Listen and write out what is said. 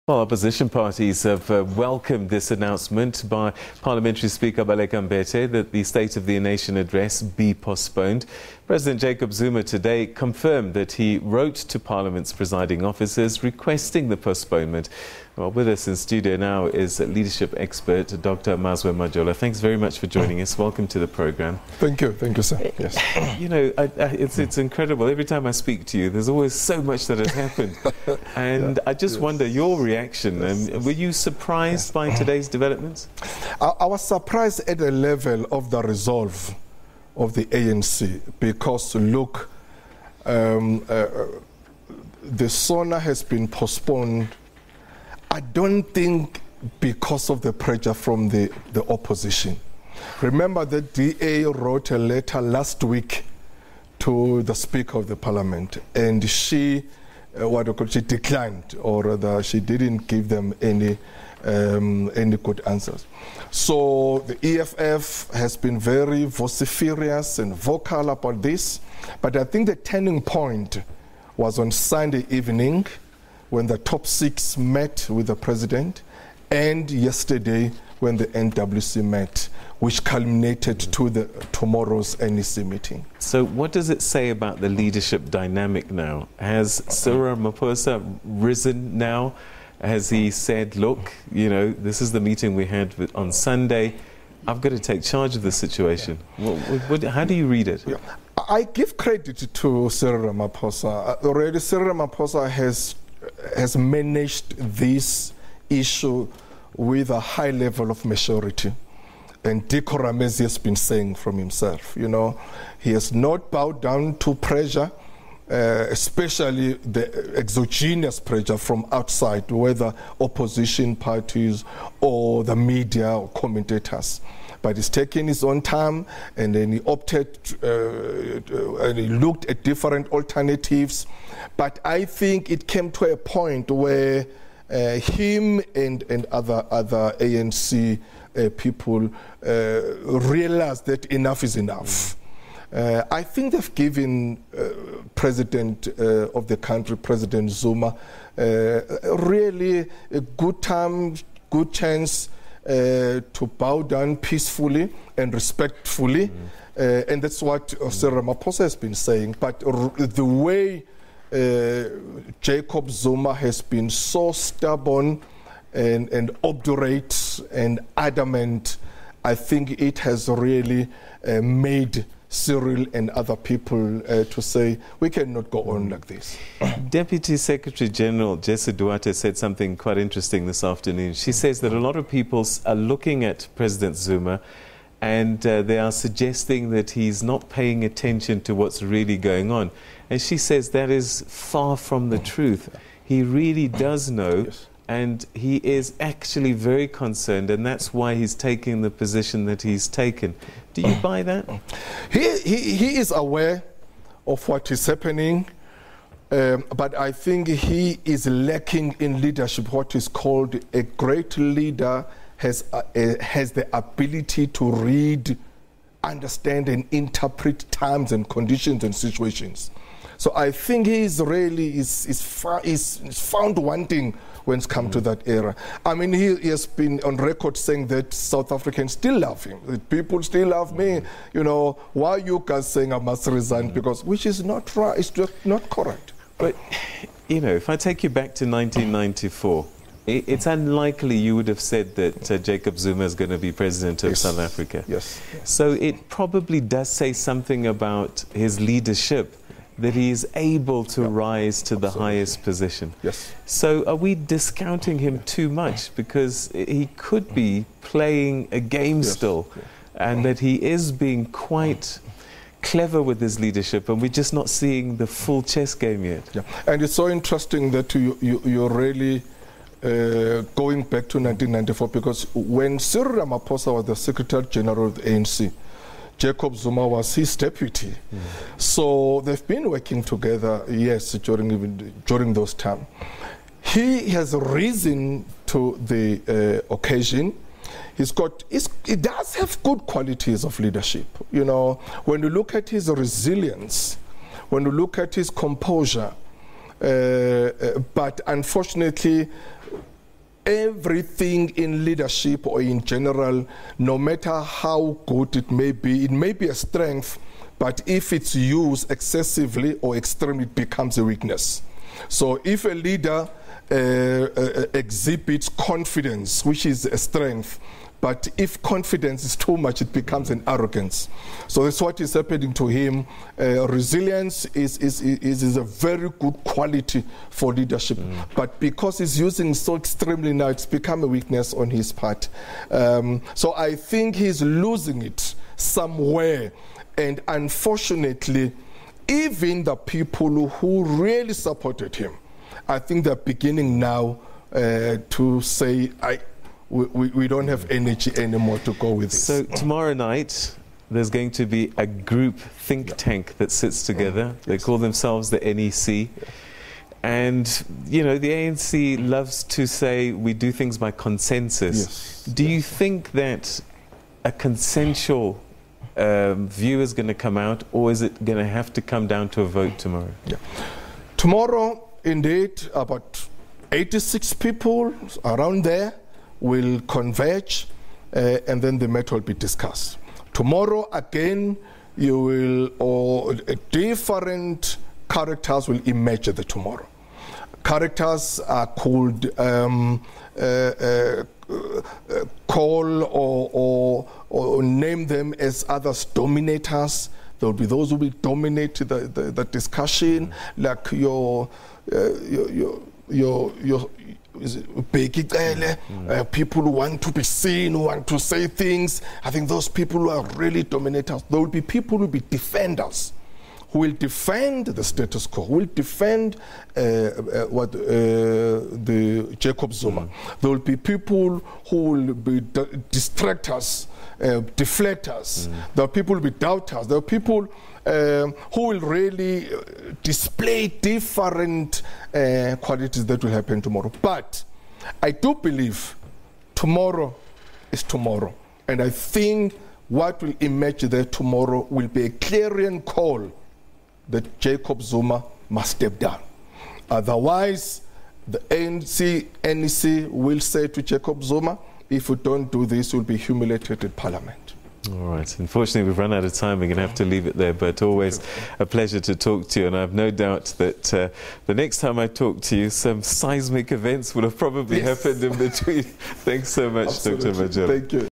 Well, opposition parties have welcomed this announcement by Parliamentary Speaker Baleka Mbete that the State of the Nation address be postponed. President Jacob Zuma today confirmed that he wrote to Parliament's presiding officers requesting the postponement. Well, with us in studio now is leadership expert Dr. Mazwe Majola. Thanks very much for joining us. Welcome to the program. Thank you, sir. Yes. You know, it's incredible. Every time I speak to you, there's always so much that has happened. And I just wonder your reaction. Were you surprised by today's developments? I was surprised at the level of the resolve of the ANC because, look, the SONA has been postponed. I don't think because of the pressure from the opposition. Remember that DA wrote a letter last week to the Speaker of the Parliament, and she declined, or rather she didn't give them any good answers. So the EFF has been very vociferous and vocal about this, but I think the turning point was on Sunday evening when the top six met with the president, and yesterday when the NWC met, which culminated to tomorrow's NEC meeting. So what does it say about the leadership dynamic now? Has Cyril Ramaphosa risen now? Has he said, look, you know, this is the meeting we had on Sunday, I've got to take charge of the situation? How do you read it? I give credit to Cyril Ramaphosa. Already Cyril Ramaphosa has managed this issue with a high level of maturity and decorum, as he has been saying from himself. You know, he has not bowed down to pressure, especially the exogenous pressure from outside, whether opposition parties or the media or commentators. But he's taken his own time, and then he opted and he looked at different alternatives. But I think it came to a point where him and other ANC people realized that enough is enough. I think they've given President of the country, President Zuma, really a good time, good chance to bow down peacefully and respectfully. And that's what Cyril Ramaphosa has been saying. But the way Jacob Zuma has been so stubborn and obdurate and adamant, I think it has really made Cyril and other people to say, we cannot go on like this. Deputy Secretary General Jesse Duarte said something quite interesting this afternoon. She says that a lot of people are looking at President Zuma and they are suggesting that he's not paying attention to what's really going on. And she says that is far from the truth. He really does know, and he is actually very concerned, and that's why he's taking the position that he's taken. Do you buy that? He is aware of what is happening, but I think he is lacking in leadership. What is called a great leader has the ability to read, understand, and interpret times and conditions and situations. So I think he is really found wanting when it's come to that era. I mean, he has been on record saying that South Africans still love him. That people still love me. You know, why are you guys saying I must resign? Because, which is not right. It's just not correct. But, you know, if I take you back to 1994, it's unlikely you would have said that Jacob Zuma is going to be president of South Africa. Yes. So it probably does say something about his leadership, that he is able to rise to the highest position. Yes. So are we discounting him too much? Because he could be playing a game still, and that he is being quite clever with his leadership, and we're just not seeing the full chess game yet. Yeah. And it's so interesting that you're really going back to 1994, because when Cyril Ramaphosa was the Secretary General of the ANC, Jacob Zuma was his deputy. So they've been working together, yes, during those times. He has risen to the occasion. He does have good qualities of leadership. You know, when you look at his resilience, when you look at his composure, but unfortunately, everything in leadership or in general, no matter how good it may be a strength, but if it's used excessively or extremely, it becomes a weakness. So if a leader exhibits confidence, which is a strength, but if confidence is too much, it becomes an arrogance. So that's what is happening to him. Resilience is a very good quality for leadership. But because he's using so extremely now, it's become a weakness on his part. So I think he's losing it somewhere. And unfortunately, even the people who really supported him, I think they're beginning now to say, we don't have energy anymore to go with this. So tomorrow night, there's going to be a group think tank that sits together. They call themselves the NEC. And, you know, the ANC loves to say we do things by consensus. Do you think that a consensual view is going to come out, or is it going to have to come down to a vote tomorrow? Tomorrow, indeed, about 86 people around there will converge, and then the matter will be discussed. Tomorrow, again, different characters will emerge at the tomorrow. Characters are called call or name them as others dominators. There will be those who will dominate the discussion, like your people who want to be seen, who want to say things. I think those people who are really dominators. There will be people who will be defenders, who will defend the status quo, who will defend the Jacob Zuma. There will be people who will be distractors, deflectors. There are people who will be doubters. There are people who will really display different qualities that will happen tomorrow. But I do believe tomorrow is tomorrow. And I think what will emerge there tomorrow will be a clarion call that Jacob Zuma must step down. Otherwise, the NEC will say to Jacob Zuma, if you don't do this, you'll be humiliated in Parliament. All right. Unfortunately, we've run out of time. We're going to have to leave it there, but always a pleasure to talk to you. And I have no doubt that the next time I talk to you, some seismic events would have probably happened in between. Thanks so much, Dr. Majola. Thank you.